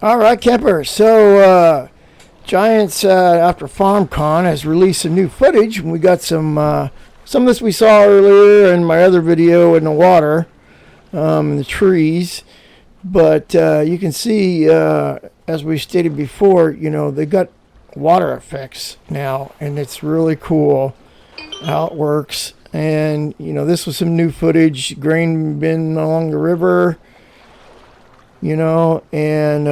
All right, Kemper. So, Giants, after FARMCON, has released some new footage. We got some of this we saw earlier in my other video in the water, in the trees. But you can see, as we stated before, they got water effects now, and it's really cool how it works. And, this was some new footage, grain bin along the river, and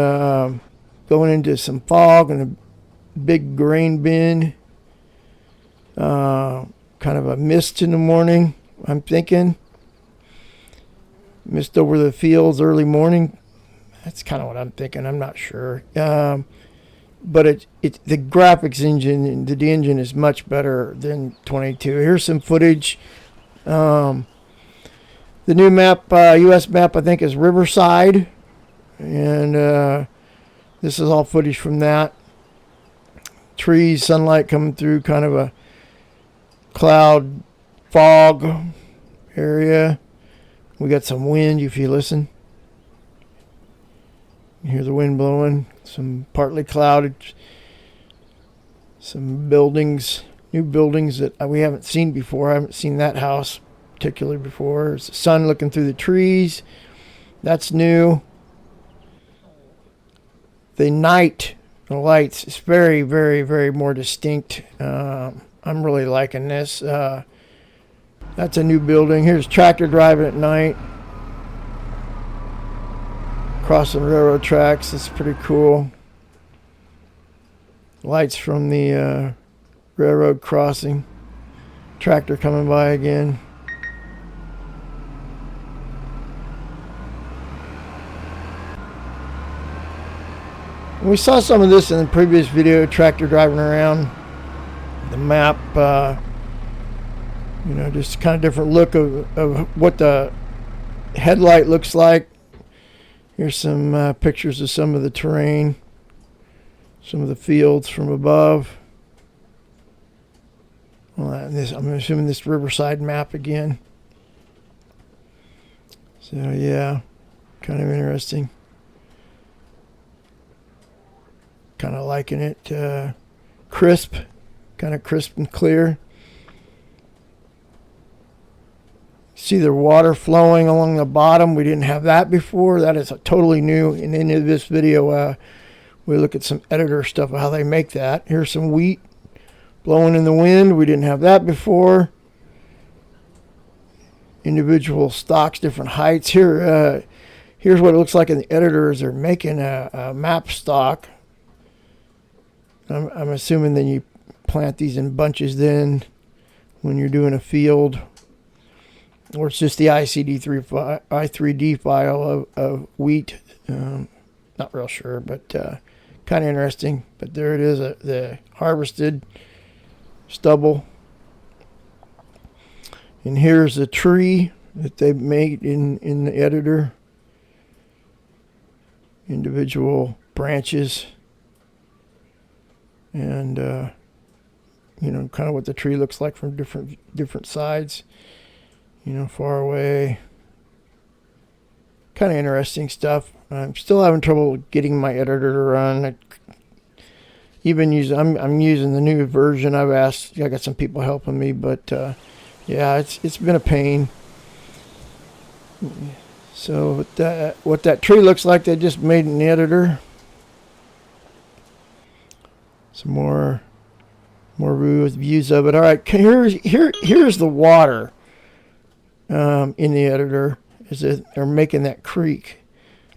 going into some fog and a big grain bin. Kind of a mist in the morning, I'm thinking. Mist over the fields early morning. That's kind of what I'm thinking. I'm not sure. But the graphics engine, the engine is much better than 22. Here's some footage. The new map, US map, I think, is Riverside. And this is all footage from that. Trees, sunlight coming through, kind of a cloud fog area. We got some wind if you listen. You hear the wind blowing. Some partly clouded. Some buildings, new buildings that we haven't seen before. I haven't seen that house particularly before. There's the sun looking through the trees. That's new. The night lights is very, very, very more distinct. I'm really liking this. That's a new building. Here's tractor driving at night. Crossing railroad tracks. That's pretty cool. Lights from the railroad crossing. Tractor coming by again. We saw some of this in the previous video, tractor driving around the map. Just kind of different look of what the headlight looks like. Here's some pictures of some of the terrain, some of the fields from above. Well, I'm assuming this Riverside map again. So yeah, kind of interesting. Kind of liking it. Crisp, kind of crisp and clear. See the water flowing along the bottom. We didn't have that before. That is totally new. And in this video, we look at some editor stuff of how they make that. Here's some wheat blowing in the wind. We didn't have that before. Individual stalks, different heights. Here's what it looks like in the editor as they're making a map stock. I'm assuming then you plant these in bunches then when you're doing a field. Or it's just the i3D file of wheat. Not real sure, but kind of interesting. But there it is, the harvested stubble. And here's a tree that they made in the editor. Individual branches. And, kind of what the tree looks like from different sides. Far away. Kind of interesting stuff. I'm still having trouble getting my editor to run. I'm using the new version. I got some people helping me, but yeah, it's been a pain. So what that tree looks like, they just made in the editor. Some more views of it. All right, here's the water. In the editor, they're making that creek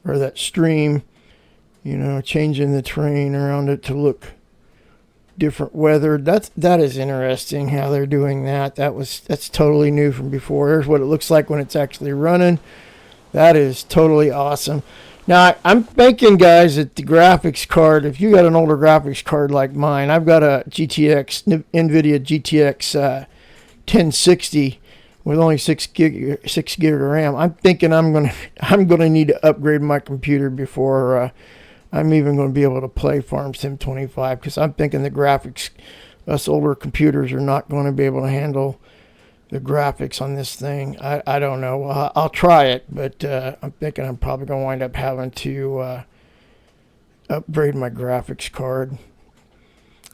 or that stream, changing the terrain around it to look different weather. That is interesting how they're doing that. That's totally new from before. Here's what it looks like when it's actually running. That is totally awesome. Now I'm thinking, guys, that the graphics card, if you got an older graphics card like mine, I've got a NVIDIA GTX 1060 with only 6 gig of RAM. I'm thinking I'm gonna need to upgrade my computer before I'm even going to be able to play FarmCon 25, because I'm thinking the graphics, us older computers are not going to be able to handle the graphics on this thing. I don't know. I'll try it, but I'm thinking I'm probably going to wind up having to upgrade my graphics card.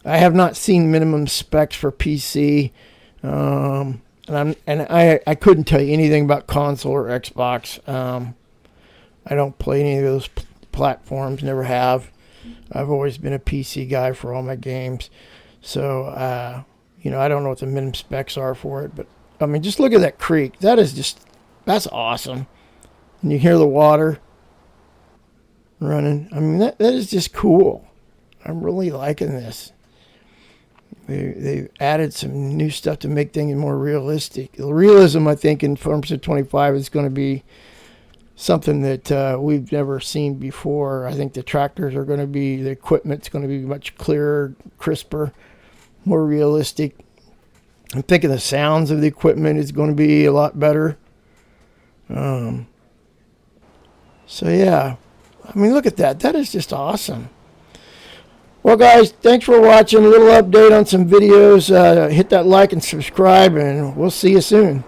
I have not seen minimum specs for PC, and I couldn't tell you anything about console or Xbox. I don't play any of those platforms, never have. I've always been a PC guy for all my games, so you know, I don't know what the minimum specs are for it, but I mean, just look at that creek. That's awesome. And you hear the water running. I mean, that is just cool. I'm really liking this. They've added some new stuff to make things more realistic. The realism, I think, in FARMCON is going to be something that we've never seen before. I think the tractors are going to be, the equipment's going to be much clearer, crisper, more realistic. I'm thinking the sounds of the equipment is going to be a lot better. So yeah, I mean, look at that. That is just awesome. Well, guys, thanks for watching. A little update on some videos. Hit that like and subscribe, and we'll see you soon.